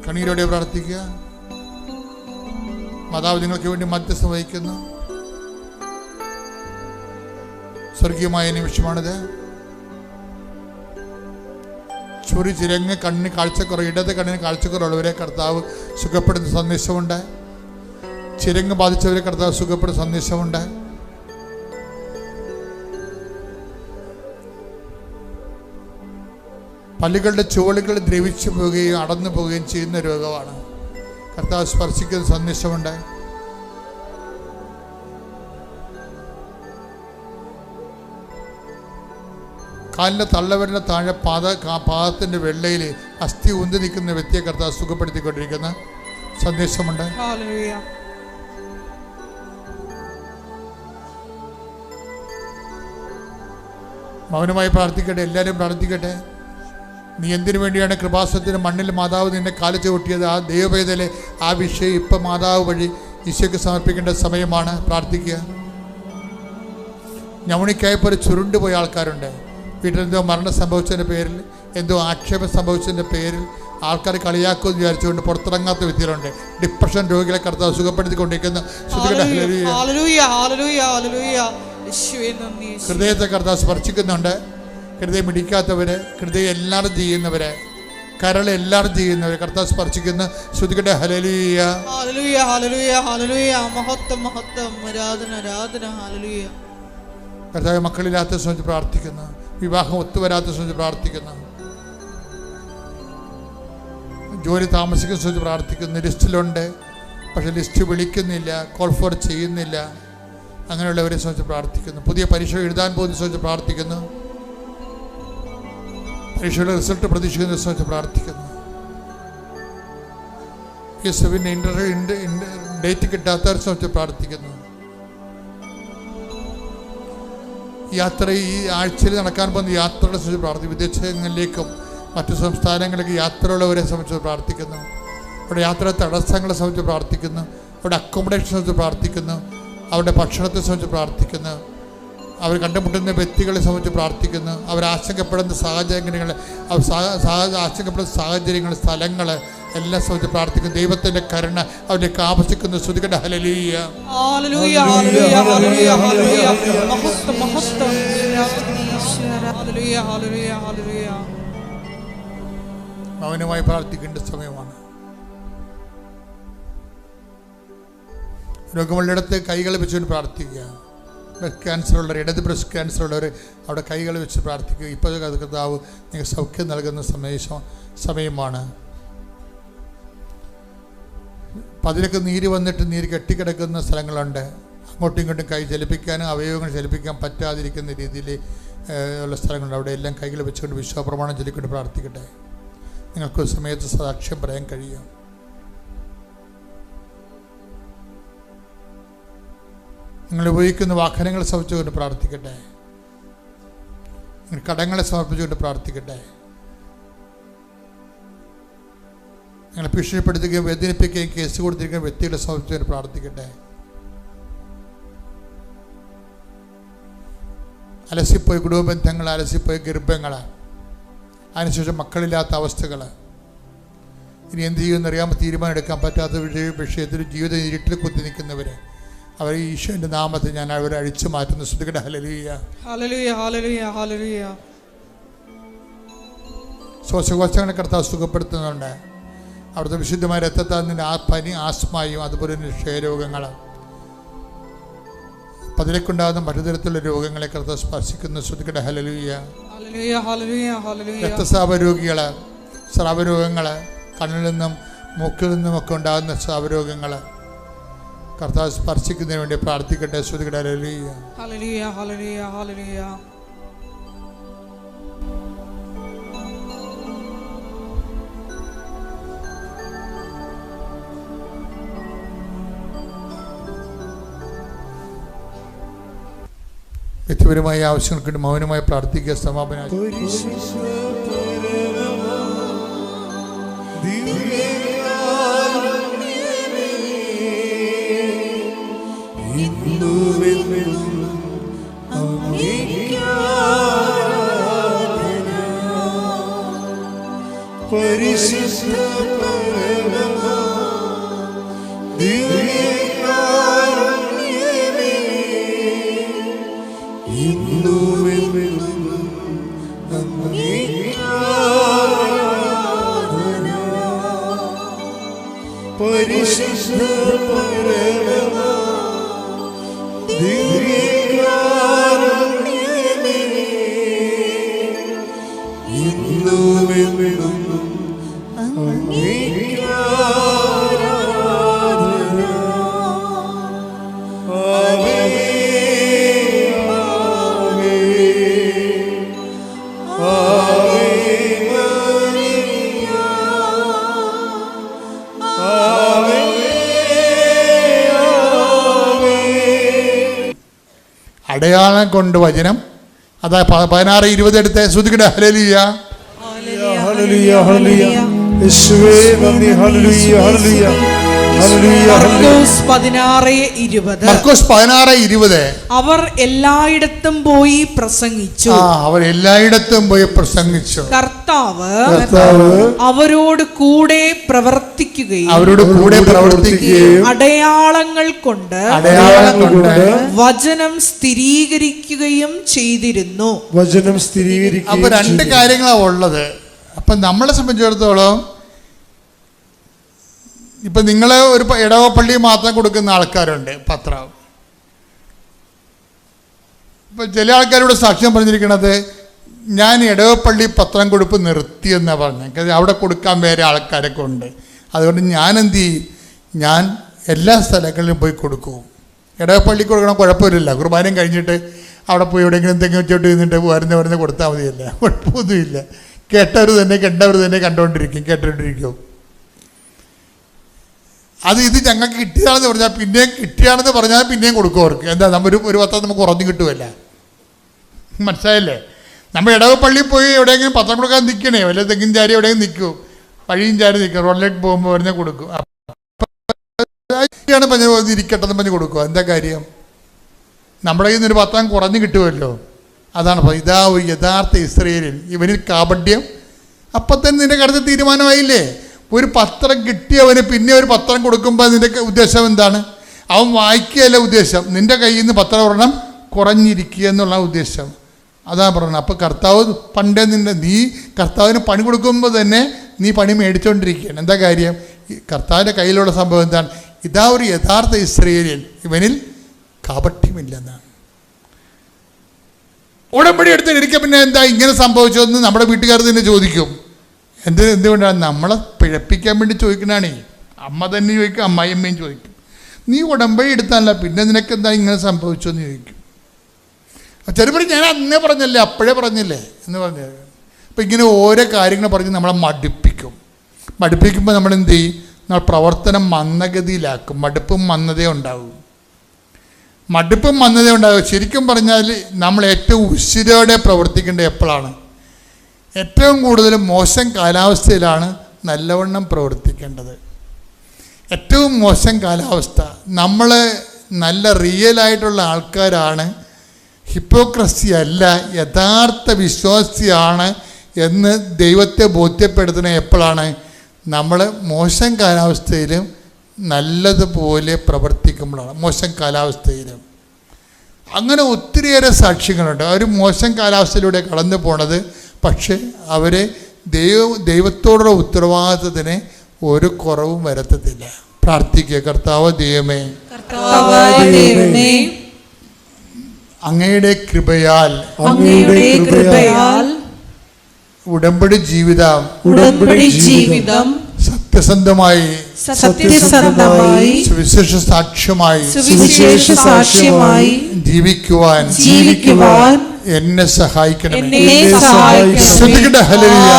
കണ്ണീരോടെ പ്രാർത്ഥിക്കുക. മാതാവ് നിങ്ങൾക്ക് വേണ്ടി മധ്യസ്ഥം വഹിക്കുന്നു. സ്വർഗീയമായ നിമിഷമാണിത്. ചൊറി ചിരങ്ങ് കണ്ണിന് കാഴ്ചക്കുറവ്, ഇടത് കണ്ണിന് കാഴ്ചക്കുറവുള്ളവരെ കർത്താവ് സുഖപ്പെടുന്ന സന്ദേശമുണ്ട്. ചിരങ്ങ് ബാധിച്ചവരെ കർത്താവ് സുഖപ്പെടുന്ന സന്ദേശമുണ്ട്. പല്ലുകളുടെ ചുവടുകൾ ദ്രവിച്ചു പോവുകയും അടന്നു പോവുകയും ചെയ്യുന്ന രോഗമാണ്. കർത്താവ് സ്പർശിക്കുന്ന സന്ദേശമുണ്ട്. കാലിൻ്റെ തള്ളവിരലിൻ്റെ താഴെ പാദത്തിൻ്റെ വെള്ളയിൽ അസ്ഥി ഉന്തി നിൽക്കുന്ന വ്യക്തിയെ കർത്താവ് സുഖപ്പെടുത്തിക്കൊണ്ടിരിക്കുന്ന സന്ദേശമുണ്ട്. മൗനമായി പ്രാർത്ഥിക്കട്ടെ. എല്ലാവരും പ്രാർത്ഥിക്കട്ടെ. നീ എന്തിനു വേണ്ടിയാണ് കൃപാസനത്തിന് മണ്ണിൽ മാതാവ് നിന്നെ കാല് ചവിട്ടിയത്? ആ ദൈവവേദലെ ആ വിഷയം ഇപ്പം മാതാവ് വഴി ഈശോയ്ക്ക് സമർപ്പിക്കേണ്ട സമയമാണ്. പ്രാർത്ഥിക്കുക. ഞവണിക്കായപ്പോൾ ചുരുണ്ടുപോയ ആൾക്കാരുണ്ട്. വീട്ടിലെന്തോ മരണം സംഭവിച്ചതിൻ്റെ പേരിൽ, എന്തോ ആക്ഷേപം സംഭവിച്ചതിൻ്റെ പേരിൽ ആൾക്കാർ കളിയാക്കുമെന്ന് വിചാരിച്ചുകൊണ്ട് പുറത്തിറങ്ങാത്ത വ്യക്തികളുണ്ട്. ഡിപ്രഷൻ രോഗികളെ കർത്താവ് സുഖപ്പെടുത്തിക്കൊണ്ടിരിക്കുന്ന ഹൃദയത്തെ കർത്താവ് സ്പർശിക്കുന്നുണ്ട്. ഹൃദയം ഇടിക്കാത്തവര്, ഹൃദയം എല്ലാവരും ചെയ്യുന്നവര്, കരൾ എല്ലാവരും ചെയ്യുന്നവര് കർത്താവ് സ്പർശിക്കുന്ന ശ്രുതികട്ടെ. ഹല്ലേലൂയ, ഹല്ലേലൂയ, ഹല്ലേലൂയ, ഹല്ലേലൂയ. മഹത്വം, മഹത്വം, ആരാധന, ആരാധന. ഹല്ലേലൂയ. കർത്താവ് മക്കളില്ലാത്ത സംബന്ധിച്ച് പ്രാർത്ഥിക്കുന്നു. വിവാഹം ഒത്തുവരാത്ത സംബന്ധിച്ച് പ്രാർത്ഥിക്കുന്നു. ജോലി താമസിക്കുന്ന സംബന്ധിച്ച് പ്രാർത്ഥിക്കുന്നു. ലിസ്റ്റിലുണ്ട്, പക്ഷെ ലിസ്റ്റ് വിളിക്കുന്നില്ല, കോൾ ഫോർ ചെയ്യുന്നില്ല. അങ്ങനെയുള്ളവരെ സംബന്ധിച്ച് പ്രാർത്ഥിക്കുന്നു. പുതിയ പരീക്ഷ എഴുതാൻ പോകുന്ന സംബന്ധിച്ച് പ്രാർത്ഥിക്കുന്നു. പരീക്ഷയുടെ റിസൾട്ട് പ്രതീക്ഷിക്കുന്നതിനെ സംബന്ധിച്ച് പ്രാർത്ഥിക്കുന്നു. യേശുവിൻ്റെ ഡേറ്റ് കിട്ടാത്തവരെ സംബന്ധിച്ച് പ്രാർത്ഥിക്കുന്നു. യാത്ര ഈ ആഴ്ചയിൽ നടക്കാൻ പോകുന്ന യാത്രകളെ സംബന്ധിച്ച് പ്രാർത്ഥിക്കും. വിദേശങ്ങളിലേക്കും മറ്റു സംസ്ഥാനങ്ങളിലേക്ക് യാത്രയുള്ളവരെ സംബന്ധിച്ച് പ്രാർത്ഥിക്കുന്നു. അവിടെ യാത്രാ തടസ്സങ്ങളെ സംബന്ധിച്ച് പ്രാർത്ഥിക്കുന്നു. അവിടെ അക്കോമഡേഷനെ സംബന്ധിച്ച് പ്രാർത്ഥിക്കുന്നു. അവരുടെ ഭക്ഷണത്തെ സംബന്ധിച്ച് പ്രാർത്ഥിക്കുന്നു. അവർ കണ്ടുമുട്ടുന്ന വ്യക്തികളെ സംബന്ധിച്ച് പ്രാർത്ഥിക്കുന്നു. അവരാശങ്കപ്പെടുന്ന സാഹചര്യങ്ങൾ, ആശങ്കപ്പെടുന്ന സാഹചര്യങ്ങൾ, സ്ഥലങ്ങൾ എല്ലാം സംബന്ധിച്ച് പ്രാർത്ഥിക്കുന്നു. ദൈവത്തിന്റെ കരുണ അവരിലേക്ക് ആവശ്യിക്കുന്നു. ശ്രുതികട്ടെ. ഹല്ലേലൂയ, ഹല്ലേലൂയ, ഹല്ലേലൂയ, ഹല്ലേലൂയ, ഹല്ലേലൂയ. മഹത്വം, മഹത്വം, ഹല്ലേലൂയ, ഹല്ലേലൂയ, ഹല്ലേലൂയ. മൗനമായി പ്രാർത്ഥിക്കേണ്ട സമയമാണ്. രോഗമുള്ളിടത്ത് കൈകൾ വെച്ചുകൊണ്ട് പ്രാർത്ഥിക്കുക. ബ്രസ്റ്റ് ക്യാൻസർ ഉള്ളവർ, ഇടത് ബ്രസ്റ്റ് ക്യാൻസർ ഉള്ളവർ അവിടെ കൈകൾ വെച്ച് പ്രാർത്ഥിക്കുക. ഇപ്പോൾ കർത്താവ് നിങ്ങൾക്ക് സൗഖ്യം നൽകുന്ന സമയമാണ്. പതിലൊക്കെ നീര് വന്നിട്ട് നീര് കെട്ടിക്കിടക്കുന്ന സ്ഥലങ്ങളുണ്ട്. അങ്ങോട്ടും ഇങ്ങോട്ടും കൈ ചലിപ്പിക്കാനും അവയവങ്ങൾ ചലിപ്പിക്കാൻ പറ്റാതിരിക്കുന്ന രീതിയിൽ ഉള്ള സ്ഥലങ്ങളുണ്ട്. അവിടെ എല്ലാം കൈകൾ വെച്ചുകൊണ്ട് വിശ്വാസപ്രമാണം ചൊല്ലിക്കൊണ്ട് പ്രാർത്ഥിക്കട്ടെ. നിങ്ങൾക്ക് സമയത്ത് സാക്ഷ്യം പറയാൻ കഴിയും. നിങ്ങൾ ഉപയോഗിക്കുന്ന വാഹനങ്ങളെ സമർപ്പിച്ചുകൊണ്ട് പ്രാർത്ഥിക്കട്ടെ. കടങ്ങളെ സമർപ്പിച്ചുകൊണ്ട് പ്രാർത്ഥിക്കട്ടെ. നിങ്ങളെ ഭീഷണിപ്പെടുത്തുകയും വേദനിപ്പിക്കുകയും കേസ് കൊടുത്തിരിക്കുന്ന വ്യക്തികളെ സമർപ്പിച്ചുകൊണ്ട് പ്രാർത്ഥിക്കട്ടെ. അലസിപ്പോയി കുടുംബബന്ധങ്ങൾ, അലസിപ്പോയി ഗർഭങ്ങൾ, അതിനുശേഷം മക്കളില്ലാത്ത അവസ്ഥകൾ, ഇനി എന്ത് ചെയ്യുമെന്ന് അറിയാமல் തീരുമാനം എടുക്കാൻ പറ്റാത്ത വിഷയത്തിൽ ജീവിത ഇരുട്ടിൽ കുത്തി നിൽക്കുന്നവർ, അവർ ഈശോയുടെ നാമത്തിൽ ഞാൻ അവരെ അഴിച്ചു മാറ്റുന്നു. ശ്രുതികട്ടെ. ഹല്ലേലൂയ, ഹല്ലേലൂയ, ഹല്ലേലൂയ, ഹല്ലേലൂയ. ശ്വാസകോശങ്ങളെ കർത്താവ് സുഖപ്പെടുത്തുന്നുണ്ട്. അവിടുത്തെ വിശുദ്ധമായ രക്തത്താൽ നിന്ന് പനി, ആസ്മയും അതുപോലെ തന്നെ ക്ഷയരോഗങ്ങൾ, പതിലേക്കുണ്ടാകുന്ന മറ്റു തരത്തിലുള്ള രോഗങ്ങളെ കർത്താവ് സ്പർശിക്കുന്നു. ശ്രുതികട്ടെ. ഹല്ലേലൂയ, ഹല്ലേലൂയ, ഹല്ലേലൂയ, ഹല്ലേലൂയ. രക്തസ്രാവ രോഗികൾ, സ്രാവരോഗങ്ങൾ, കണ്ണിൽ നിന്നും മൂക്കിൽ നിന്നുമൊക്കെ ഉണ്ടാകുന്ന സ്രാവരോഗങ്ങൾ കർത്താവ് സ്പർശിക്കുന്നതിന് വേണ്ടി പ്രാർത്ഥിക്കട്ടെ. ശ്രുതികട്ടെ. ഹല്ലേലൂയ, ഹല്ലേലൂയ, ഹല്ലേലൂയ, ഹല്ലേലൂയ. വ്യക്തിപരമായ ആവശ്യങ്ങൾക്ക് മൗനമായി പ്രാർത്ഥിക്കുക. സമാപന പരിശുദ്ധ പരിശുദ്ധ പരമമാ ദിവ്യകാരുണ്യമേ, ഇന്നുമെന്നും അങ്ങേക്ക് ആരാധന. ആവേ ആവേ ആവേ മരിയ, ആവേ ആവേ. അടയാളം കൊണ്ട് വചനം. അതാ 16-20 എടുത്ത് ശ്രുതിക്കട്ടെ. ഹല്ലേലൂയ ഹല്ലേലൂയ ഹല്ലേലൂയ. യേശുവേ നന്ദി. ഹല്ലേലൂയ ഹല്ലേലൂയ ഹല്ലേലൂയ. മർക്കോസ് 16:20. അവർ എല്ലായിടത്തും പോയി പ്രസംഗിച്ചു. അവർ എല്ലായിടത്തും പോയി പ്രസംഗിച്ചു. കർത്താവ് അവരോട് കൂടെ പ്രവർത്തിക്കുകയും അടയാളങ്ങൾ കൊണ്ട് വചനം സ്ഥിരീകരിക്കുകയും ചെയ്തിരുന്നു. അപ്പൊ രണ്ട് കാര്യങ്ങളാണ് ഉള്ളത്. അപ്പൊ നമ്മളെ സംബന്ധിച്ചിടത്തോളം ഇപ്പൊ നിങ്ങളെ ഒരു ഇടവപ്പള്ളി മാത്രം കൊടുക്കുന്ന ആൾക്കാരുണ്ട് പത്രം. ഇപ്പൊ ചില ആൾക്കാരോട് സാക്ഷ്യം പറഞ്ഞിരിക്കുന്നത് ഞാൻ ഇടവപ്പള്ളി പത്രം കൊടുപ്പ് നിർത്തിയെന്നാണ് പറഞ്ഞത്. അവിടെ കൊടുക്കാൻ വേറെ ആൾക്കാരൊക്കെ ഉണ്ട്. അതുകൊണ്ട് ഞാൻ എന്ത് ചെയ്യും, ഞാൻ എല്ലാ സ്ഥലങ്ങളിലും പോയി കൊടുക്കും. ഇടവപ്പള്ളി കൊടുക്കണം കുഴപ്പമില്ല. കുർബാനയും കഴിഞ്ഞിട്ട് അവിടെ പോയി എവിടെയെങ്കിലും എന്തെങ്കിലും വെച്ചോട്ട് നിന്നിട്ട് വരുന്ന കൊടുത്താൽ മതിയല്ല, കുഴപ്പമൊന്നുമില്ല. കേട്ടവർ തന്നെ കണ്ടുകൊണ്ടിരിക്കും, കേട്ടോണ്ടിരിക്കും. ഇത് ഞങ്ങൾക്ക് കിട്ടിയതാണെന്ന് പറഞ്ഞാൽ പിന്നെയും കൊടുക്കും അവർക്ക്. എന്താ ഒരു പത്രം നമുക്ക് ഉറഞ്ഞു കിട്ടുമല്ല, മനസ്സിലായല്ലേ? നമ്മൾ ഇടവപ്പള്ളിയിൽ പോയി എവിടെയെങ്കിലും പത്രം കൊടുക്കാൻ നിൽക്കണേ, വല്ല തെങ്ങിൻ ചാരി എവിടെയെങ്കിലും നിൽക്കും, വഴിയും ചാരി നിൽക്കും, റോഡിലേക്ക് പോകുമ്പോൾ പറഞ്ഞാൽ കൊടുക്കും. ഇരിക്കട്ടെന്ന് പറഞ്ഞ് കൊടുക്കുക. എന്താ കാര്യം? നമ്മുടെ കയ്യിൽ നിന്നൊരു പത്രം കുറഞ്ഞു കിട്ടുമല്ലോ. അതാണ് ഇതാ ഒരു യഥാർത്ഥ ഇസ്രായേലിൽ ഇവനിൽ കാപട്യം. അപ്പം തന്നെ നിന്റെ കടുത്ത തീരുമാനമായില്ലേ? ഒരു പത്രം കിട്ടിയവന് പിന്നെ ഒരു പത്രം കൊടുക്കുമ്പോൾ നിന്റെ ഉദ്ദേശം എന്താണ്? അവൻ വായിക്കുകയല്ല ഉദ്ദേശം, നിന്റെ കയ്യിൽ നിന്ന് പത്രം ഒരെണ്ണം കുറഞ്ഞിരിക്കുക എന്നുള്ള ഉദ്ദേശം. അതാണ് പറയുന്നത്. അപ്പോൾ കർത്താവ് പണ്ടേ നീ കർത്താവിന് പണി കൊടുക്കുമ്പോൾ തന്നെ നീ പണി മേടിച്ചുകൊണ്ടിരിക്കുകയാണ്. എന്താ കാര്യം? കർത്താവിൻ്റെ കയ്യിലുള്ള സംഭവം എന്താണ്? ഇതാ ഒരു യഥാർത്ഥ ഇസ്രായേലിൽ ഇവനിൽ കാപട്യമില്ലെന്നാണ്. ഉടമ്പടി എടുത്ത് ഇരിക്കുക. പിന്നെ എന്താ ഇങ്ങനെ സംഭവിച്ചതെന്ന് നമ്മുടെ വീട്ടുകാർ തന്നെ ചോദിക്കും. എന്തുകൊണ്ടാണ്? നമ്മളെ പിഴപ്പിക്കാൻ വേണ്ടി ചോദിക്കണാണേ. അമ്മ തന്നെ ചോദിക്കും, അമ്മായിയമ്മയും ചോദിക്കും. നീ ഉടമ്പടി എടുത്താനല്ല, പിന്നെ നിനക്ക് എന്താ ഇങ്ങനെ സംഭവിച്ചെന്ന് ചോദിക്കും. ചെറുപ്പം ഞാൻ അന്നേ പറഞ്ഞല്ലേ, അപ്പോഴേ പറഞ്ഞില്ലേ എന്ന് പറഞ്ഞത്. അപ്പം ഇങ്ങനെ ഓരോ കാര്യങ്ങൾ പറഞ്ഞ് നമ്മളെ മടുപ്പിക്കുമ്പോൾ നമ്മൾ എന്ത് ചെയ്യും? നമ്മൾ പ്രവർത്തനം മന്ദഗതിയിലാക്കും. മടുപ്പും മന്ദതയും ഉണ്ടാവും. ശരിക്കും പറഞ്ഞാൽ നമ്മൾ ഏറ്റവും ഉശിരോടെ പ്രവർത്തിക്കേണ്ടത് എപ്പോഴാണ്? ഏറ്റവും കൂടുതൽ മോശം കാലാവസ്ഥയിലാണ് നല്ലവണ്ണം പ്രവർത്തിക്കേണ്ടത്. ഏറ്റവും മോശം കാലാവസ്ഥ. നമ്മൾ നല്ല റിയലായിട്ടുള്ള ആൾക്കാരാണ്, ഹിപ്പോക്രസി അല്ല, യഥാർത്ഥ വിശ്വാസിയാണ് എന്ന് ദൈവത്തെ ബോധ്യപ്പെടുത്തുന്ന എപ്പോഴാണ്? നമ്മൾ മോശം കാലാവസ്ഥയിലും നല്ലതുപോലെ പ്രവർത്തിക്കുമ്പോഴാണ്. മോശം കാലാവസ്ഥയിലും അങ്ങനെ ഒത്തിരിയേറെ സാക്ഷ്യങ്ങളുണ്ട്. അവർ മോശം കാലാവസ്ഥയിലൂടെ കടന്നു പോണത്, പക്ഷേ അവരെ ദൈവത്തോടുള്ള ഉത്തരവാദിത്തത്തിന് ഒരു കുറവും വരുത്തത്തില്ല. പ്രാർത്ഥിക്കുക. കർത്താവ് ദൈവമേ, അങ്ങയുടെ കൃപയാൽ ഉടമ്പടി ജീവിതം സത്യസന്ധമായി സുവിശേഷ സാക്ഷ്യമായി ജീവിക്കുവാൻ എന്നെ സഹായിക്കണമേ. ശ്രദ്ധിക്കട്ടെ. ഹല്ലേലൂയ.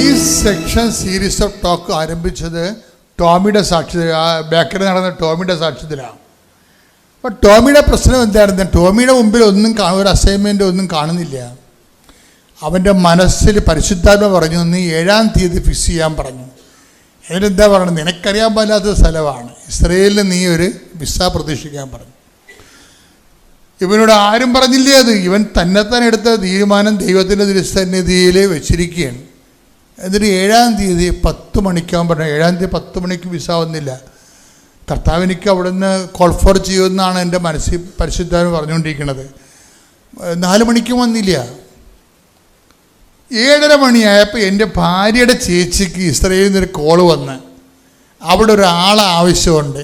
ഈ സെക്ഷൻ സീരീസ് ഓഫ് ടോക്ക് ആരംഭിച്ചത് ടോമിയുടെ സാക്ഷ്യത്തിൽ, ബേക്കറിൽ നടന്ന ടോമിയുടെ സാക്ഷ്യത്തിലാണ്. അപ്പോൾ ടോമിയുടെ പ്രശ്നം എന്തായിരുന്നു? ടോമിയുടെ മുമ്പിൽ ഒന്നും ഒരു അസൈൻമെൻ്റ് ഒന്നും കാണുന്നില്ല. അവൻ്റെ മനസ്സിൽ പരിശുദ്ധാത്മ പറഞ്ഞു, നീ 7-ാം തീയതി ഫിക്സ് ചെയ്യാൻ പറഞ്ഞു. അതിനെന്താ പറയുന്നത്? നിനക്കറിയാൻ പാടില്ലാത്ത സ്ഥലമാണ്, ഇസ്രയേലിൽ നീ ഒരു വിസ പ്രതീക്ഷിക്കാൻ പറഞ്ഞു. ഇവനോട് ആരും പറഞ്ഞില്ലേ അത്? ഇവൻ തന്നെത്താൻ എടുത്ത തീരുമാനം ദൈവത്തിൻ്റെ തിരുസന്നിധിയിൽ വെച്ചിരിക്കുകയാണ്. എന്നിട്ട് 7-ാം തീയതി 10 മണിക്കാകുമ്പോൾ പറഞ്ഞു. 7-ാം തീയതി 10 മണിക്ക് വിസ വന്നില്ല. കർത്താവിനിക്ക് അവിടുന്ന് കോൾ ഫോർ ചെയ്യുമെന്നാണ് എൻ്റെ മനസ്സിൽ പരിശുദ്ധാത്മ പറഞ്ഞുകൊണ്ടിരിക്കുന്നത്. 4 മണിക്കും വന്നില്ല. 7:30 മണിയായപ്പോൾ എൻ്റെ ഭാര്യയുടെ ചേച്ചിക്ക് ഇസ്രയേലിൽ നിന്നൊരു കോള് വന്ന് അവിടെ ഒരാളെ ആവശ്യമുണ്ട്.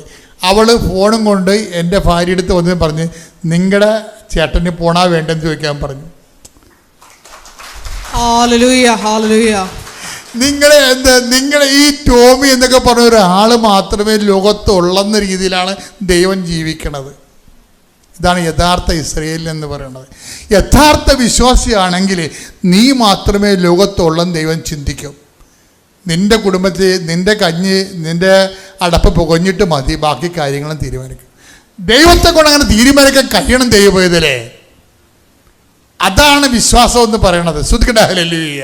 അവൾ ഫോണും കൊണ്ട് എൻ്റെ ഭാര്യയുടെ അടുത്ത് വന്ന് പറഞ്ഞ്, നിങ്ങളുടെ ചേട്ടന് പോണാ വേണ്ടെന്ന് ചോദിക്കാൻ പറഞ്ഞു. നിങ്ങളെ ഈ ടോമി എന്നൊക്കെ പറഞ്ഞ ഒരാൾ മാത്രമേ ലോകത്തുള്ളെന്ന രീതിയിലാണ് ദൈവം ജീവിക്കണത്. ഇതാണ് യഥാർത്ഥ ഇസ്രയേൽ എന്ന് പറയുന്നത്. യഥാർത്ഥ വിശ്വാസിയാണെങ്കിൽ നീ മാത്രമേ ലോകത്തുള്ളെന്ന് ദൈവം ചിന്തിക്കും. നിൻ്റെ കുടുംബത്തിൽ നിൻ്റെ കഞ്ഞി നിൻ്റെ അടപ്പ് പുകഞ്ഞിട്ട് മതി ബാക്കി കാര്യങ്ങളും തീരുമാനിക്കും. ദൈവത്തെ കൊണ്ട് അങ്ങനെ തീരുമാനിക്കാൻ കഴിയണം ദൈവപോയതിലേ. അതാണ് വിശ്വാസം എന്ന് പറയണത്. ശ്രുതിക്കട്ടെ ഹല്ലേലൂയ.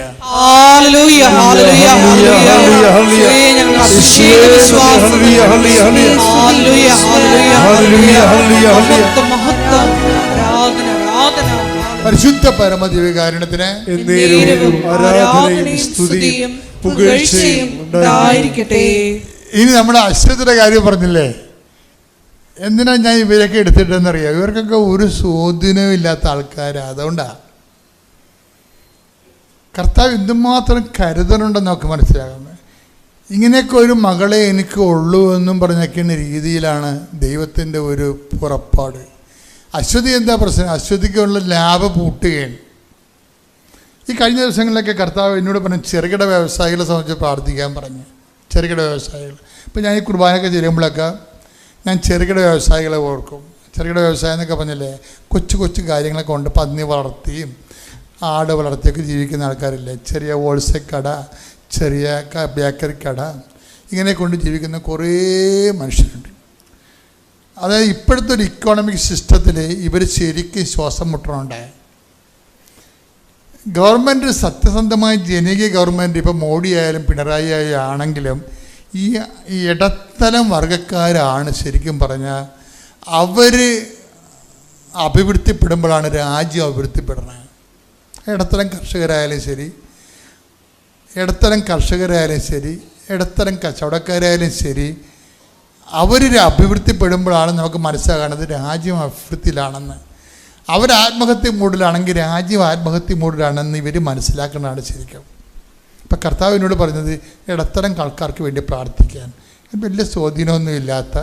പരിശുദ്ധ പരമദിവ്യകാരുണ്യത്തിന് ഇനി നമ്മുടെ അശ്വതിയുടെ കാര്യം പറഞ്ഞില്ലേ? എന്തിനാ ഞാൻ ഇവരൊക്കെ എടുത്തിട്ടെന്നറിയാം? ഇവർക്കൊക്കെ ഒരു സ്വാധീനവും ഇല്ലാത്ത ആൾക്കാരാണ്. അതുകൊണ്ടാണ് കർത്താവ് എന്തുമാത്രം കരുതലുണ്ടെന്ന് നമുക്ക് മനസ്സിലാകുന്നത്. ഇങ്ങനെയൊക്കെ ഒരു മകളെ എനിക്ക് ഉള്ളൂ എന്നും പറഞ്ഞൊക്കെയുള്ള രീതിയിലാണ് ദൈവത്തിൻ്റെ ഒരു പുറപ്പാട്. അശ്വതി എന്താ പ്രശ്നം? അശ്വതിക്കുള്ള ലാഭം പൂട്ടുകയാണ്. ഈ കഴിഞ്ഞ ദിവസങ്ങളിലൊക്കെ കർത്താവ് എന്നോട് പറഞ്ഞു ചെറുകിട വ്യവസായികളെ സംബന്ധിച്ച് പ്രാർത്ഥിക്കാൻ പറഞ്ഞു. ചെറുകിട വ്യവസായികൾ. ഇപ്പോൾ ഞാൻ ഈ കുർബാനയൊക്കെ ചെയ്യുമ്പോഴൊക്കെ ഞാൻ ചെറുകിട വ്യവസായികളെ ഓർക്കും. ചെറുകിട വ്യവസായം എന്നൊക്കെ പറഞ്ഞില്ലേ, കൊച്ചു കൊച്ചു കാര്യങ്ങളൊക്കെ ഉണ്ട്. പന്നി വളർത്തിയും ആട് വളർത്തിയൊക്കെ ജീവിക്കുന്ന ആൾക്കാരില്ലേ. ചെറിയ ഹോൾസെയിൽ കട, ചെറിയ ബേക്കറി കട, ഇങ്ങനെ കൊണ്ട് ജീവിക്കുന്ന കുറേ മനുഷ്യരുണ്ട്. അതായത് ഇപ്പോഴത്തെ ഒരു ഇക്കോണമിക് സിസ്റ്റത്തിൽ ഇവർ ശരിക്കും ശ്വാസം മുട്ടണുണ്ടായി. ഗവൺമെൻറ് സത്യസന്ധമായ ജനകീയ ഗവൺമെൻറ്, ഇപ്പോൾ മോഡി ആയാലും പിണറായി ആണെങ്കിലും ഈ ഇടത്തരം വർഗക്കാരാണ് ശരിക്കും പറഞ്ഞാൽ അവർ അഭിവൃദ്ധിപ്പെടുമ്പോഴാണ് രാജ്യം അഭിവൃദ്ധിപ്പെടുന്നത്. ഇടത്തരം കർഷകരായാലും ശരി, ഇടത്തരം കച്ചവടക്കാരായാലും ശരി, അവരൊരു അഭിവൃദ്ധിപ്പെടുമ്പോഴാണ് നമുക്ക് മനസ്സിലാകുന്നത് രാജ്യം അഭിവൃദ്ധിയിലാണെന്ന്. അവർ ആത്മഹത്യ മൂഡിലാണെങ്കിൽ രാജ്യം ആത്മഹത്യ മൂഡിലാണെന്ന് ഇവർ മനസ്സിലാക്കുന്നതാണ് ശരിക്കും. ഇപ്പം കർത്താവിനോട് പറഞ്ഞത് ഇടത്തരം ആൾക്കാർക്ക് വേണ്ടി പ്രാർത്ഥിക്കാൻ. വലിയ സ്വാധീനമൊന്നും ഇല്ലാത്ത,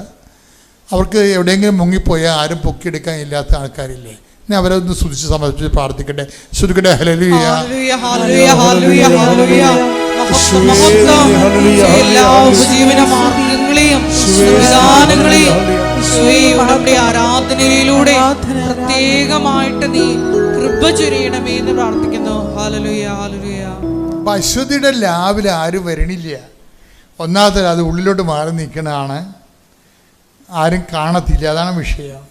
അവർക്ക് എവിടെയെങ്കിലും മുങ്ങിപ്പോയാൽ ആരും പൊക്കിയെടുക്കാൻ ഇല്ലാത്ത ആൾക്കാരില്ലേ, ഇനി അവരൊന്ന് സ്തുതിച്ച് സമർപ്പിച്ച് പ്രാർത്ഥിക്കട്ടെ. ശ്രുതിക്കട്ടെ ഹല്ലേലൂയ. എല്ലാ ഉപജീവന മാർഗങ്ങളെയും സംവിധാനങ്ങളെയും ആരാധനയിലൂടെ പ്രത്യേകമായിട്ട് നീ കൃപ ചൊരിയണമേ എന്ന് പ്രാർത്ഥിക്കുന്നു. Hallelujah, hallelujah. അപ്പം അശ്വതിയുടെ ലാബിൽ ആരും വരണില്ല. ഒന്നാമത്തെ അത് ഉള്ളിലോട്ട് മാറി നിൽക്കണതാണ്, ആരും കാണത്തില്ല. അതാണ് വിഷയം.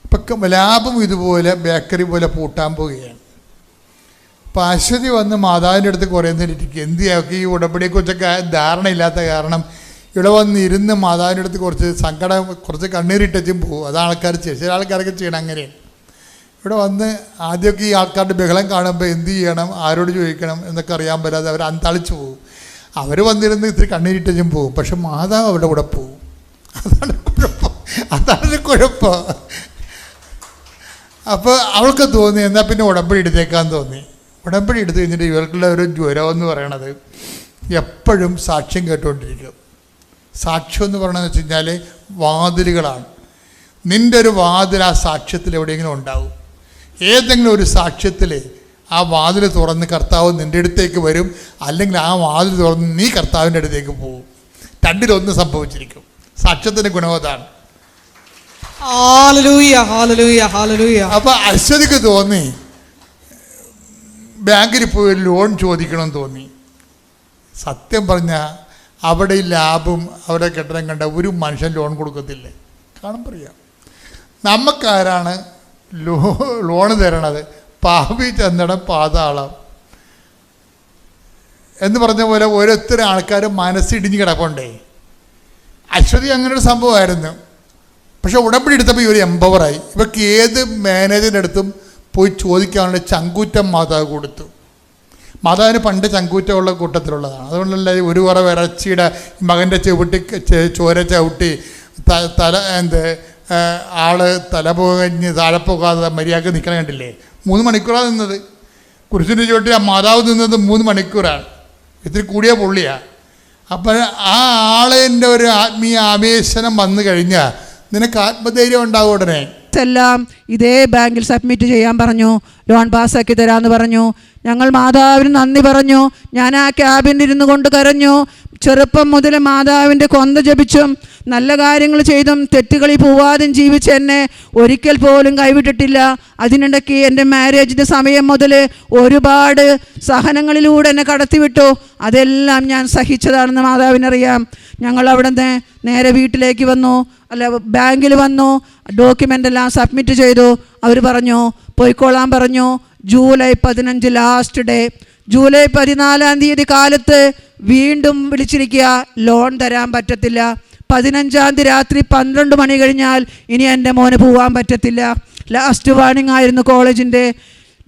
ഇപ്പം ലാഭം ഇതുപോലെ ബേക്കറി പോലെ പൂട്ടാൻ പോവുകയാണ്. അപ്പം അശ്വതി വന്ന് മാതാവിൻ്റെ അടുത്ത് കുറേ നേരം ഇരിക്കും. എന്തിയാക്കി ഈ ഉടമ്പടിയെക്കുറിച്ചൊക്കെ ധാരണയില്ലാത്ത കാരണം ഇവിടെ വന്നിരുന്ന് മാതാവിൻ്റെ അടുത്ത് കുറച്ച് കണ്ണീരിട്ടും പോകും. അത് ആൾക്കാർ ചില ആൾക്കാരൊക്കെ ചെയ്യണം അങ്ങനെയാണ്. ഇവിടെ വന്ന് ആദ്യമൊക്കെ ഈ ആൾക്കാരുടെ ബഹളം കാണുമ്പോൾ എന്ത് ചെയ്യണം, ആരോട് ചോദിക്കണം എന്നൊക്കെ അറിയാൻ പറ്റാതെ അവർ അന്തളിച്ച് പോകും. അവർ വന്നിരുന്ന് ഇത്തിരി കണ്ണീരിട്ടും പോകും. പക്ഷെ മാതാവ് അവരുടെ കൂടെ പോകും. അതാണ് കുഴപ്പം. അപ്പോൾ അവൾക്ക് തോന്നി എന്നാൽ പിന്നെ ഉടമ്പടി എടുത്തേക്കാൻ തോന്നി. ഉടമ്പടി എടുത്തു കഴിഞ്ഞിട്ട് ഇവർക്കുള്ള ഒരു ജ്വരം എന്ന് പറയണത് എപ്പോഴും സാക്ഷ്യം കേട്ടുകൊണ്ടിരിക്കും. സാക്ഷ്യം എന്ന് പറയണമെന്ന് വെച്ച് കഴിഞ്ഞാൽ വാതിലുകളാണ്. നിൻ്റെ ഒരു വാതിൽ ആ സാക്ഷ്യത്തിൽ എവിടെയെങ്കിലും ഉണ്ടാവും. ഏതെങ്കിലും ഒരു സാക്ഷ്യത്തിൽ ആ വാതിൽ തുറന്ന് കർത്താവ് നിൻ്റെ അടുത്തേക്ക് വരും, അല്ലെങ്കിൽ ആ വാതിൽ തുറന്ന് നീ കർത്താവിൻ്റെ അടുത്തേക്ക് പോകും. രണ്ടിലൊന്ന് സംഭവിച്ചിരിക്കും. സാക്ഷ്യത്തിൻ്റെ ഗുണം അതാണ്. അപ്പോൾ അശ്വതിക്ക് തോന്നി ബാങ്കിൽ പോയി ലോൺ ചോദിക്കണമെന്ന് തോന്നി. സത്യം പറഞ്ഞാൽ അവിടെ ഈ ലാഭം അവിടെ കെട്ടിടം കണ്ട ഒരു മനുഷ്യൻ ലോൺ കൊടുക്കത്തില്ലേ? കാണാൻ പറയാം. നമുക്കാരാണ് ലോണ് തരണത്? പാപി ചെന്നിടം പാതാളം എന്ന് പറഞ്ഞ പോലെ ഓരോരുത്തരും ആൾക്കാർ മനസ്സിടിഞ്ഞ് കിടപ്പുണ്ടേ. അശ്വതി അങ്ങനെ ഒരു സംഭവമായിരുന്നു. പക്ഷെ ഉടമ്പടി എടുത്തപ്പോൾ ഇവർ എംപവറായി. ഇവർക്ക് ഏത് മാനേജറിൻ്റെ അടുത്തും പോയി ചോദിക്കാനുള്ള ചങ്കൂറ്റം മാതാവ് കൊടുത്തു. മാതാവിന് പണ്ട് ചങ്കൂറ്റമുള്ള കൂട്ടത്തിലുള്ളതാണ്. അതുകൊണ്ടല്ല ഒരു കുറേ ഇറച്ചിയുടെ മകൻ്റെ ചോര ചവിട്ടി ആള് തല പോകഞ്ഞ് താഴെ പോകാതെ മര്യാദക്ക് നിൽക്കണ കണ്ടില്ലേ? 3 മണിക്കൂറാണ് നിന്നത്. കുരിശിൻ്റെ ചുവട്ടിൽ ആ മാതാവ് നിന്നത് 3 മണിക്കൂറാണ്. ഇത്തിരി കൂടിയ പുള്ളിയാണ്. അപ്പം ആ ആളിൻ്റെ ഒരു ആത്മീയ ആവേശനം വന്നു കഴിഞ്ഞാൽ നിനക്ക് ആത്മധൈര്യം ഉണ്ടാവും. ഉടനെ എല്ലാം ഇതേ ബാങ്കിൽ സബ്മിറ്റ് ചെയ്യാൻ പറഞ്ഞു. ലോൺ പാസ്സാക്കി തരാമെന്ന് പറഞ്ഞു. ഞങ്ങൾ മാതാവിന് നന്ദി പറഞ്ഞു. ഞാൻ ആ ക്യാബിനിൽ ഇരുന്ന് കൊണ്ട് കരഞ്ഞു. ചെറുപ്പം മുതൽ മാതാവിൻ്റെ കൊന്ത ജപിച്ചും നല്ല കാര്യങ്ങൾ ചെയ്തും തെറ്റുകളിൽ പോവാതും ജീവിച്ച എന്നെ ഒരിക്കൽ പോലും കൈവിട്ടിട്ടില്ല. അതിനിടയ്ക്ക് എൻ്റെ മാരേജിൻ്റെ സമയം മുതൽ ഒരുപാട് സഹനങ്ങളിലൂടെ എന്നെ കടത്തിവിട്ടു. അതെല്ലാം ഞാൻ സഹിച്ചതാണെന്ന് മാതാവിനറിയാം. ഞങ്ങൾ അവിടെ നിന്ന് നേരെ വീട്ടിലേക്ക് വന്നു, ബാങ്കിൽ വന്നു. ഡോക്യുമെൻ്റ് എല്ലാം സബ്മിറ്റ് ചെയ്തു. അവർ പറഞ്ഞു പോയിക്കോളാൻ പറഞ്ഞു. July 15 last day. ജൂലൈ 14-ാം തീയതി കാലത്ത് വീണ്ടും വിളിച്ചിരിക്കുക, ലോൺ തരാൻ പറ്റത്തില്ല. 15-ാം തീയതി രാത്രി 12 മണി കഴിഞ്ഞാൽ ഇനി എൻ്റെ മോന് പോകാൻ പറ്റത്തില്ല. ലാസ്റ്റ് വാർണിംഗ് ആയിരുന്നു കോളേജിൻ്റെ.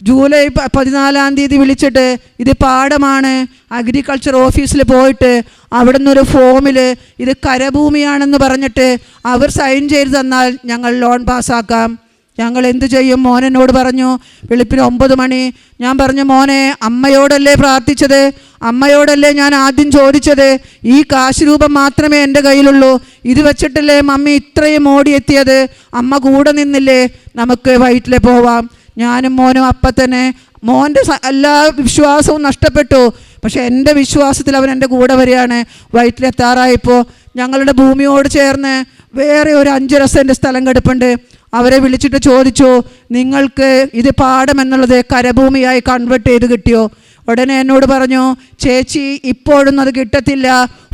ജൂലൈ 14-ാം തീയതി വിളിച്ചിട്ട് ഇത് പാടമാണ്, അഗ്രികൾച്ചർ ഓഫീസിൽ പോയിട്ട് അവിടെ നിന്നൊരു ഫോമിൽ ഇത് കരഭൂമിയാണെന്ന് പറഞ്ഞിട്ട് അവർ സൈൻ ചെയ്ത് തന്നാൽ ഞങ്ങൾ ലോൺ പാസ്സാക്കാം. ഞങ്ങൾ എന്തു ചെയ്യും? മോനെന്നോട് പറഞ്ഞു വെളുപ്പിന് 9 മണി. ഞാൻ പറഞ്ഞു മോനെ, അമ്മയോടല്ലേ പ്രാർത്ഥിച്ചത്, അമ്മയോടല്ലേ ഞാൻ ആദ്യം ചോദിച്ചത്, ഈ കാശ് രൂപം മാത്രമേ എൻ്റെ കയ്യിലുള്ളൂ, ഇത് വെച്ചിട്ടല്ലേ മമ്മി ഇത്രയും ഓടിയെത്തിയത്, അമ്മ കൂടെ നിന്നില്ലേ, നമുക്ക് വൈറ്റിലെ പോവാം. ഞാനും മോനും അപ്പം തന്നെ മോൻ്റെ എല്ലാ വിശ്വാസവും നഷ്ടപ്പെട്ടു. പക്ഷേ എൻ്റെ വിശ്വാസത്തിൽ അവൻ എൻ്റെ കൂടെ വരികയാണ്. വൈറ്റിലെത്താറായപ്പോൾ ഞങ്ങളുടെ ഭൂമിയോട് ചേർന്ന് വേറെ ഒരു 5 സെൻറ്റ് സ്ഥലം കിടപ്പുണ്ട്. അവരെ വിളിച്ചിട്ട് ചോദിച്ചു, നിങ്ങൾക്ക് ഇത് പാടം എന്നുള്ളത് കരഭൂമിയായി കൺവേർട്ട് ചെയ്ത് കിട്ടിയോ? ഉടനെ എന്നോട് പറഞ്ഞു, ചേച്ചി ഇപ്പോഴൊന്നും അത് കിട്ടത്തില്ല,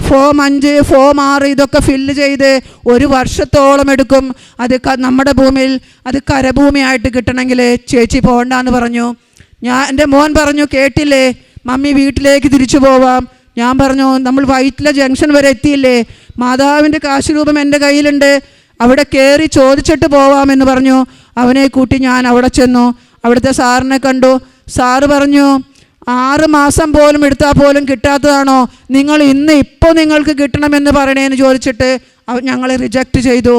ഫോം 5 ഫോം 6 ഇതൊക്കെ ഫില്ല് ചെയ്ത് 1 വർഷത്തോളം എടുക്കും, അത് നമ്മുടെ ഭൂമിയിൽ അത് കരഭൂമിയായിട്ട് കിട്ടണമെങ്കിൽ ചേച്ചി പോകണ്ടെന്ന് പറഞ്ഞു. എൻ്റെ മോൻ പറഞ്ഞു, കേട്ടില്ലേ മമ്മി, വീട്ടിലേക്ക് തിരിച്ചു പോവാം. ഞാൻ പറഞ്ഞു, നമ്മൾ വൈറ്റില ജംഗ്ഷൻ വരെ എത്തിയില്ലേ, മാതാവിൻ്റെ കാശ് രൂപം എൻ്റെ കയ്യിലുണ്ട്, അവിടെ കയറി ചോദിച്ചിട്ട് പോവാമെന്ന് പറഞ്ഞു. അവനെ കൂട്ടി ഞാൻ അവിടെ ചെന്നു. അവിടുത്തെ സാറിനെ കണ്ടു. സാറ് പറഞ്ഞു, 6 മാസം പോലും എടുത്താൽ പോലും കിട്ടാത്തതാണോ നിങ്ങൾ ഇപ്പോൾ നിങ്ങൾക്ക് കിട്ടണമെന്ന് പറയണേന്ന് ചോദിച്ചിട്ട് ഞങ്ങളെ റിജക്റ്റ് ചെയ്തു.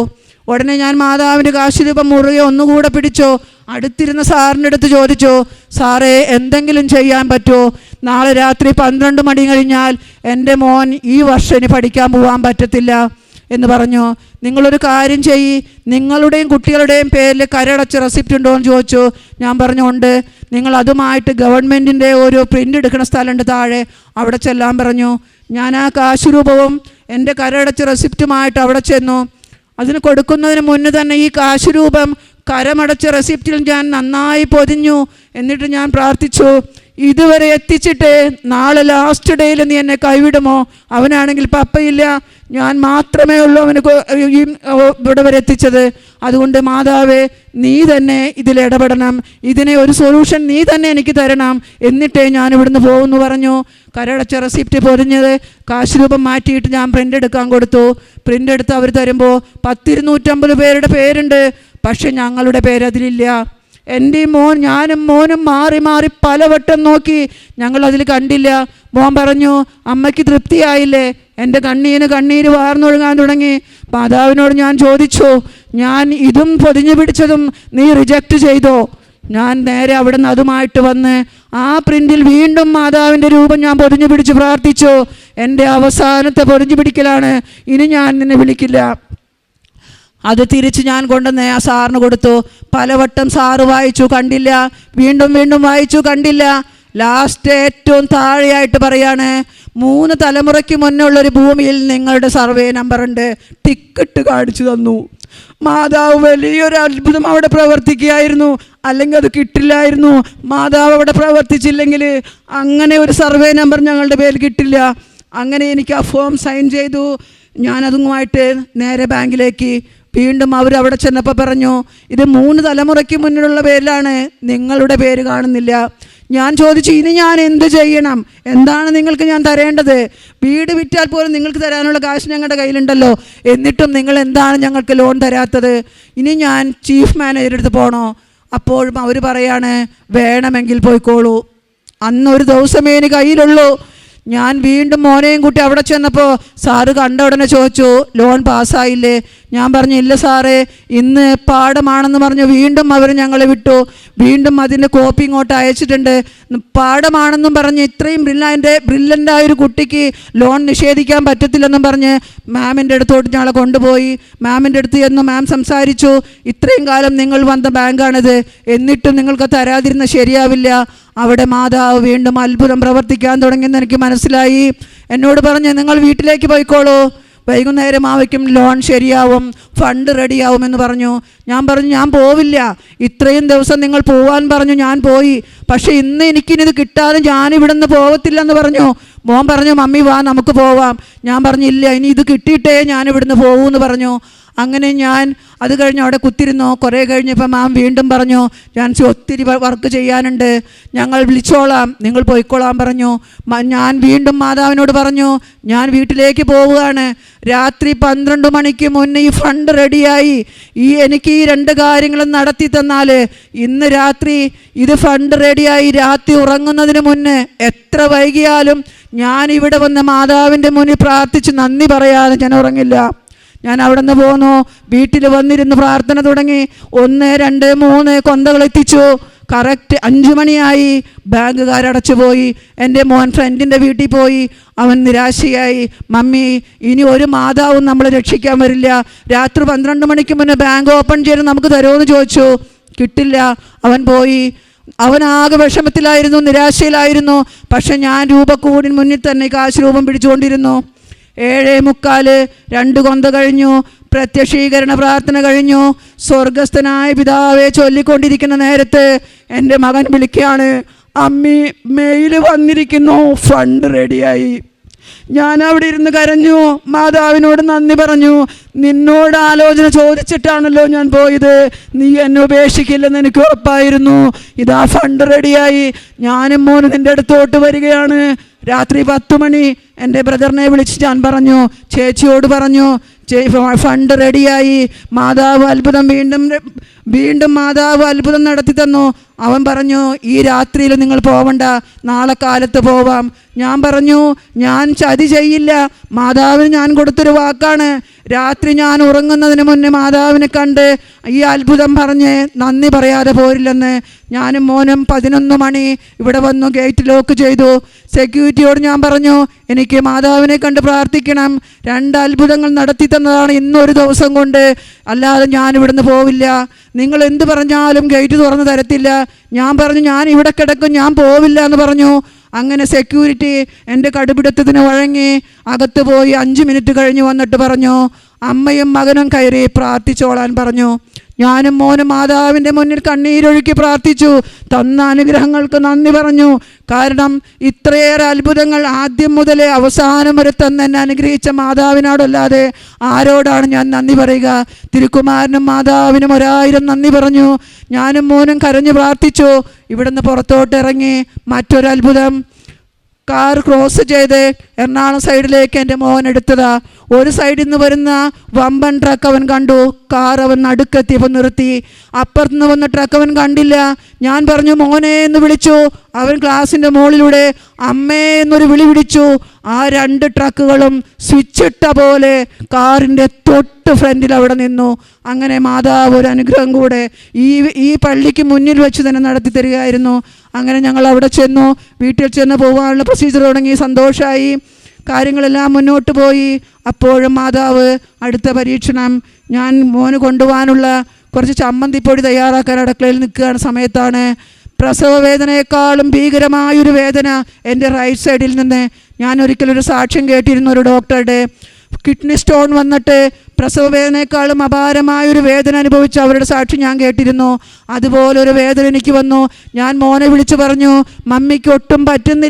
ഉടനെ ഞാൻ മാതാവിൻ്റെ കാശ് രൂപം മുറുകെ ഒന്നുകൂടെ പിടിച്ചു. അടുത്തിരുന്ന സാറിൻ്റെ അടുത്ത് ചോദിച്ചു, സാറേ എന്തെങ്കിലും ചെയ്യാൻ പറ്റുമോ? നാളെ രാത്രി 12 മണി കഴിഞ്ഞാൽ എൻ്റെ മോൻ ഈ വർഷം ഇനി പഠിക്കാൻ പോകാൻ പറ്റത്തില്ല എന്ന് പറഞ്ഞു. നിങ്ങളൊരു കാര്യം ചെയ്യ്, നിങ്ങളുടെയും കുട്ടികളുടെയും പേരിൽ കരടച്ച റെസിപ്റ്റ് ഉണ്ടോ എന്ന് ചോദിച്ചു. ഞാൻ പറഞ്ഞു ഉണ്ട്. നിങ്ങൾ അതുമായിട്ട് ഗവൺമെൻറ്റിൻ്റെ ഒരു പ്രിൻ്റ് എടുക്കുന്ന സ്ഥലമുണ്ട് താഴെ, അവിടെ ചെല്ലാൻ പറഞ്ഞു. ഞാൻ ആ കാശ് രൂപവും എൻ്റെ കരടച്ച റെസിപ്റ്റുമായിട്ട് അവിടെ ചെന്നു. അതിന് കൊടുക്കുന്നതിന് മുന്നേ തന്നെ ഈ കാശ് രൂപം കരമടച്ച റെസിപ്റ്റിൽ ഞാൻ നന്നായി പൊതിഞ്ഞു. എന്നിട്ട് ഞാൻ പ്രാർത്ഥിച്ചു, ഇതുവരെ എത്തിച്ചിട്ട് നാളെ ലാസ്റ്റ് ഡേയിൽ നീ എന്നെ കൈവിടുമോ? അവനാണെങ്കിൽ പപ്പയില്ല, ഞാൻ മാത്രമേ ഉള്ളൂ അവന് ഇവിടെ വരെ എത്തിച്ചത്. അതുകൊണ്ട് മാതാവേ, നീ തന്നെ ഇതിലിടപെടണം, ഇതിനെ ഒരു സൊല്യൂഷൻ നീ തന്നെ എനിക്ക് തരണം, എന്നിട്ടേ ഞാൻ ഇവിടുന്ന് പോകുമെന്ന് പറഞ്ഞു. കരടച്ച റെസിപ്റ്റ് പൊതിഞ്ഞത് കാശ് രൂപം മാറ്റിയിട്ട് ഞാൻ പ്രിൻ്റ് എടുക്കാൻ കൊടുത്തു. പ്രിൻ്റ് എടുത്ത് അവർ തരുമ്പോൾ 10-250 പേരുടെ പേരുണ്ട്, പക്ഷെ ഞങ്ങളുടെ പേര് അതിലില്ല. എൻ്റെ ഞാനും മോനും മാറി മാറി പലവട്ടം നോക്കി, ഞങ്ങളതിൽ കണ്ടില്ല. മോൻ പറഞ്ഞു, അമ്മയ്ക്ക് തൃപ്തിയായില്ലേ? എൻ്റെ കണ്ണീര് വാർന്നൊഴുകാൻ തുടങ്ങി. മാതാവിനോട് ഞാൻ ചോദിച്ചു, ഞാൻ ഇതും പൊതിഞ്ഞു പിടിച്ചതും നീ റിജക്റ്റ് ചെയ്തോ? ഞാൻ നേരെ അവിടെ നിന്ന് അതുമായിട്ട് വന്ന് ആ പ്രിൻ്റിൽ വീണ്ടും മാതാവിൻ്റെ രൂപം ഞാൻ പൊതിഞ്ഞു പിടിച്ച് പ്രാർത്ഥിച്ചു. എൻ്റെ അവസാനത്തെ പൊതിഞ്ഞു പിടിക്കലാണ്, ഇനി ഞാൻ നിന്നെ വിളിക്കില്ല. അത് തിരിച്ച് ഞാൻ കൊണ്ടുവന്ന് ആ സാറിന് കൊടുത്തു. പലവട്ടം സാറ് വായിച്ചു, കണ്ടില്ല. വീണ്ടും വായിച്ചു, കണ്ടില്ല. ലാസ്റ്റ് ഏറ്റവും താഴെയായിട്ട് പറയാണ്, 3 തലമുറയ്ക്ക് മുന്നേ ഉള്ളൊരു ഭൂമിയിൽ നിങ്ങളുടെ സർവേ നമ്പർ ഉണ്ട്. ടിക്കറ്റ് കാണിച്ചു തന്നു. മാതാവ് വലിയൊരു അത്ഭുതം അവിടെ പ്രവർത്തിക്കുകയായിരുന്നു, അല്ലെങ്കിൽ അത് കിട്ടില്ലായിരുന്നു. മാതാവ് അവിടെ പ്രവർത്തിച്ചില്ലെങ്കിൽ അങ്ങനെ ഒരു സർവേ നമ്പർ ഞങ്ങളുടെ പേരിൽ കിട്ടില്ല. അങ്ങനെ എനിക്ക് ആ ഫോം സൈൻ ചെയ്തു. ഞാനതുമായിട്ട് നേരെ ബാങ്കിലേക്ക് വീണ്ടും അവർ അവിടെ ചെന്നപ്പോൾ പറഞ്ഞു, ഇത് 3 തലമുറയ്ക്ക് മുന്നിലുള്ള പേരിലാണ്, നിങ്ങളുടെ പേര് കാണുന്നില്ല. ഞാൻ ചോദിച്ചു, ഇനി ഞാൻ എന്ത് ചെയ്യണം? എന്താണ് നിങ്ങൾക്ക് ഞാൻ തരേണ്ടത്? വീട് വിറ്റാൽ പോലും നിങ്ങൾക്ക് തരാനുള്ള കാശ് ഞങ്ങളുടെ കയ്യിലുണ്ടല്ലോ, എന്നിട്ടും നിങ്ങൾ എന്താണ് ഞങ്ങൾക്ക് ലോൺ തരാത്തത്? ഇനി ഞാൻ ചീഫ് മാനേജറുടെ അടുത്ത് പോകണോ? അപ്പോഴും അവർ പറയാണ്, വേണമെങ്കിൽ പോയിക്കോളൂ. അന്നൊരു ദിവസമേ എനിക്ക് കയ്യിലുള്ളൂ. ഞാൻ വീണ്ടും മോനെയും കൂട്ടി അവിടെ ചെന്നപ്പോൾ സാറ് കണ്ട ഉടനെ ചോദിച്ചു, ലോൺ പാസ്സായില്ലേ? ഞാൻ പറഞ്ഞു, ഇല്ല സാറേ, ഇന്ന് പാഠമാണെന്ന് പറഞ്ഞു വീണ്ടും അവർ ഞങ്ങളെ വിട്ടു. വീണ്ടും അതിൻ്റെ കോപ്പി ഇങ്ങോട്ട് അയച്ചിട്ടുണ്ട്. പാഠമാണെന്നും പറഞ്ഞ് ഇത്രയും ബ്രില്യൻ്റായൊരു കുട്ടിക്ക് ലോൺ നിഷേധിക്കാൻ പറ്റത്തില്ലെന്നും പറഞ്ഞ് മാമിൻ്റെ അടുത്തോട്ട് ഞങ്ങളെ കൊണ്ടുപോയി. മാമിൻ്റെ അടുത്ത് ചെന്നു മാം സംസാരിച്ചു, ഇത്രയും കാലം നിങ്ങൾ വന്ന ബാങ്കാണിത്, എന്നിട്ടും നിങ്ങൾക്ക് തരാതിരുന്ന ശരിയാവില്ല. അവിടെ മാതാവ് വീണ്ടും അത്ഭുതം പ്രവർത്തിക്കാൻ തുടങ്ങിയെന്ന് എനിക്ക് മനസ്സിലായി. എന്നോട് പറഞ്ഞ്, നിങ്ങൾ വീട്ടിലേക്ക് പോയിക്കോളൂ, വൈകുന്നേരം ആവയ്ക്കും ലോൺ ശരിയാവും, ഫണ്ട് റെഡിയാവുമെന്ന് പറഞ്ഞു. ഞാൻ പറഞ്ഞു, ഞാൻ പോവില്ല. ഇത്രയും ദിവസം നിങ്ങൾ പോവാൻ പറഞ്ഞു, ഞാൻ പോയി. പക്ഷേ ഇന്ന് എനിക്കിനിത് കിട്ടാതെ ഞാനിവിടെ നിന്ന് പോകത്തില്ലെന്ന് പറഞ്ഞു. മോൻ പറഞ്ഞു, മമ്മി വാ നമുക്ക് പോവാം. ഞാൻ പറഞ്ഞില്ല, ഇനി ഇത് കിട്ടിയിട്ടേ ഞാൻ ഇവിടുന്ന് പോകൂന്ന് പറഞ്ഞു. അങ്ങനെ ഞാൻ അത് കഴിഞ്ഞ് അവിടെ കുത്തിരുന്നു. കുറേ കഴിഞ്ഞപ്പോൾ മാം വീണ്ടും പറഞ്ഞു, ഞാൻ ഒത്തിരി വർക്ക് ചെയ്യാനുണ്ട്, ഞങ്ങൾ വിളിച്ചോളാം, നിങ്ങൾ പോയിക്കോളാൻ പറഞ്ഞു. ഞാൻ വീണ്ടും മാതാവിനോട് പറഞ്ഞു, ഞാൻ വീട്ടിലേക്ക് പോവുകയാണ്. രാത്രി 12 മണിക്ക് മുന്നേ ഈ ഫണ്ട് റെഡിയായി. എനിക്ക് ഈ 2 കാര്യങ്ങളും നടത്തി തന്നാൽ ഇന്ന് രാത്രി ഇത് ഫണ്ട് റെഡിയായി രാത്രി ഉറങ്ങുന്നതിന് മുന്നേ എത്ര വൈകിയാലും ഞാൻ ഇവിടെ വന്ന് മാതാവിൻ്റെ മുന്നിൽ പ്രാർത്ഥിച്ച് നന്ദി പറയാതെ ഞാൻ ഉറങ്ങില്ല. ഞാൻ അവിടെ നിന്ന് പോന്നു. വീട്ടിൽ വന്നിരുന്ന് പ്രാർത്ഥന തുടങ്ങി. 1, 2, 3 കൊന്തകൾ എത്തിച്ചു. കറക്റ്റ് 5 മണിയായി. ബാങ്കുകാരടച്ചു പോയി. എൻ്റെ മോൻ ഫ്രണ്ടിൻ്റെ വീട്ടിൽ പോയി. അവൻ നിരാശയായി, മമ്മി ഇനി ഒരു മാതാവും നമ്മളെ രക്ഷിക്കാൻ വരില്ല. രാത്രി 12 മണിക്ക് മുന്നേ ബാങ്ക് ഓപ്പൺ ചെയ്ത് നമുക്ക് തരുമോ എന്ന് ചോദിച്ചു. കിട്ടില്ല. അവൻ പോയി. അവനാകെ വിഷമത്തിലായിരുന്നു, നിരാശയിലായിരുന്നു. പക്ഷെ ഞാൻ രൂപക്കൂടിന് മുന്നിൽ തന്നെ കാശ് രൂപം പിടിച്ചുകൊണ്ടിരുന്നു. 7:45 2 കൊന്ത കഴിഞ്ഞു. പ്രത്യക്ഷീകരണ പ്രാർത്ഥന കഴിഞ്ഞു. സ്വർഗസ്ഥനായ പിതാവെ ചൊല്ലിക്കൊണ്ടിരിക്കുന്ന നേരത്ത് എൻ്റെ മകൻ വിളിക്കുകയാണ്, അമ്മി മെയിൽ വന്നിരിക്കുന്നു, ഫണ്ട് റെഡിയായി. ഞാൻ അവിടെ ഇരുന്ന് കരഞ്ഞു, മാതാവിനോട് നന്ദി പറഞ്ഞു. നിന്നോട് ആലോചന ചോദിച്ചിട്ടാണല്ലോ ഞാൻ പോയത്, നീ എന്നെ ഉപേക്ഷിക്കില്ലെന്ന് എനിക്ക് ഉറപ്പായിരുന്നു. ഇതാ ഫണ്ട് റെഡിയായി, ഞാനും മോനും നിൻ്റെ അടുത്തോട്ട് വരികയാണ്. രാത്രി 10 മണി എൻ്റെ ബ്രദറിനെ വിളിച്ച് ഞാൻ പറഞ്ഞു, ചേച്ചിയോട് പറഞ്ഞു, ഫണ്ട് റെഡിയായി. മാതാവ് അത്ഭുതം വീണ്ടും മാതാവ് അത്ഭുതം നടത്തി തന്നു. അവൻ പറഞ്ഞു, ഈ രാത്രിയിൽ നിങ്ങൾ പോവണ്ട, നാളെ കാലത്ത് പോവാം. ഞാൻ പറഞ്ഞു, ഞാൻ ചതി ചെയ്യില്ല, മാതാവിന് ഞാൻ കൊടുത്തൊരു വാക്കാണ്. രാത്രി ഞാൻ ഉറങ്ങുന്നതിന് മുന്നേ മാതാവിനെ കണ്ട് ഈ അത്ഭുതം പറഞ്ഞ് നന്ദി പറയാതെ പോരില്ലെന്ന്. ഞാനും മോനും 11 മണി ഇവിടെ വന്നു, ഗേറ്റ് ലോക്ക് ചെയ്തു. സെക്യൂരിറ്റിയോട് ഞാൻ പറഞ്ഞു, എനിക്ക് മാതാവിനെ കണ്ട് പ്രാർത്ഥിക്കണം, 2 അത്ഭുതങ്ങൾ നടത്തി തന്നതാണ് ഇന്നൊരു ദിവസം കൊണ്ട്, അല്ലാതെ ഞാൻ ഇവിടുന്ന് പോവില്ല. നിങ്ങൾ എന്ത് പറഞ്ഞാലും ഗേറ്റ് തുറന്ന് തരത്തില്ല. ഞാൻ പറഞ്ഞു, ഞാൻ ഇവിടെ കിടക്കും, ഞാൻ പോവില്ല എന്ന് പറഞ്ഞു. അങ്ങനെ സെക്യൂരിറ്റി എൻ്റെ കടുപിടുത്തത്തിന് വഴങ്ങി അകത്ത് പോയി. 5 മിനിറ്റ് കഴിഞ്ഞ് വന്നിട്ട് പറഞ്ഞു, അമ്മയും മകനും കയറി പ്രാർത്ഥിച്ചോളാൻ പറഞ്ഞു. ഞാനും മോനും മാതാവിൻ്റെ മുന്നിൽ കണ്ണീരൊഴുക്കി പ്രാർത്ഥിച്ചു. തന്ന അനുഗ്രഹങ്ങൾക്ക് നന്ദി പറഞ്ഞു. കാരണം ഇത്രയേറെ അത്ഭുതങ്ങൾ ആദ്യം മുതലേ അവസാനം വരെ തന്നെ എന്നെ അനുഗ്രഹിച്ച മാതാവിനോടല്ലാതെ ആരോടാണ് ഞാൻ നന്ദി പറയുക? തിരുക്കുമാരനും മാതാവിനും 1000 നന്ദി പറഞ്ഞു. ഞാനും മോനും കരഞ്ഞു പ്രാർത്ഥിച്ചു. ഇവിടുന്ന് പുറത്തോട്ട് ഇറങ്ങി. മറ്റൊരത്ഭുതം, കാർ ക്രോസ് ചെയ്ത് എറണാകുളം സൈഡിലേക്ക് എൻ്റെ മോൻ എടുത്തതാ. ഒരു സൈഡിൽ നിന്ന് വരുന്ന വമ്പൻ ട്രക്ക് അവൻ കണ്ടു. കാർ അവൻ നടുക്കെത്തിയപ്പോൾ നിർത്തി. അപ്പുറത്ത് നിന്ന് വന്ന ട്രക്ക് അവൻ കണ്ടില്ല. ഞാൻ പറഞ്ഞു, മോനെ എന്ന് വിളിച്ചു. അവൻ ഗ്ലാസിൻ്റെ മുകളിലൂടെ അമ്മേ എന്നൊരു വിളി വിളിച്ചു. ആ 2 ട്രക്കുകളും സ്വിച്ചിട്ട പോലെ കാറിൻ്റെ തൊട്ട് ഫ്രണ്ടിൽ അവിടെ നിന്നു. അങ്ങനെ മാതാവ് ഒരു അനുഗ്രഹം കൂടെ ഈ പള്ളിക്ക് മുന്നിൽ വെച്ച് തന്നെ നടത്തി തരികയായിരുന്നു. അങ്ങനെ ഞങ്ങൾ അവിടെ ചെന്നു. വീട്ടിൽ ചെന്ന് പോകാനുള്ള പ്രൊസീജിയർ തുടങ്ങി. സന്തോഷമായി. കാര്യങ്ങളെല്ലാം മുന്നോട്ട് പോയി. അപ്പോഴും മാതാവ് അടുത്ത പരീക്ഷണം, ഞാൻ മോന് കൊണ്ടുപോകാനുള്ള കുറച്ച് ചമ്മന്തിപ്പൊടി തയ്യാറാക്കാൻ അടുക്കളയിൽ നിൽക്കുകയാണ് സമയത്താണ് പ്രസവ വേദനയെക്കാളും ഭീകരമായൊരു വേദന എൻ്റെ റൈറ്റ് സൈഡിൽ നിന്ന്. ഞാൻ ഒരിക്കലൊരു സാക്ഷ്യം കേട്ടിരുന്നു. ഒരു ഡോക്ടറുടെ കിഡ്നി സ്റ്റോൺ വന്നിട്ട് പ്രസവ വേദനയെക്കാളും അപാരമായൊരു വേദന അനുഭവിച്ച അവരുടെ സാക്ഷി ഞാൻ കേട്ടിരുന്നു. അതുപോലൊരു വേദന എനിക്ക് വന്നു. ഞാൻ മോനെ വിളിച്ചു പറഞ്ഞു, മമ്മിക്ക് ഒട്ടും പറ്റുന്നില്ല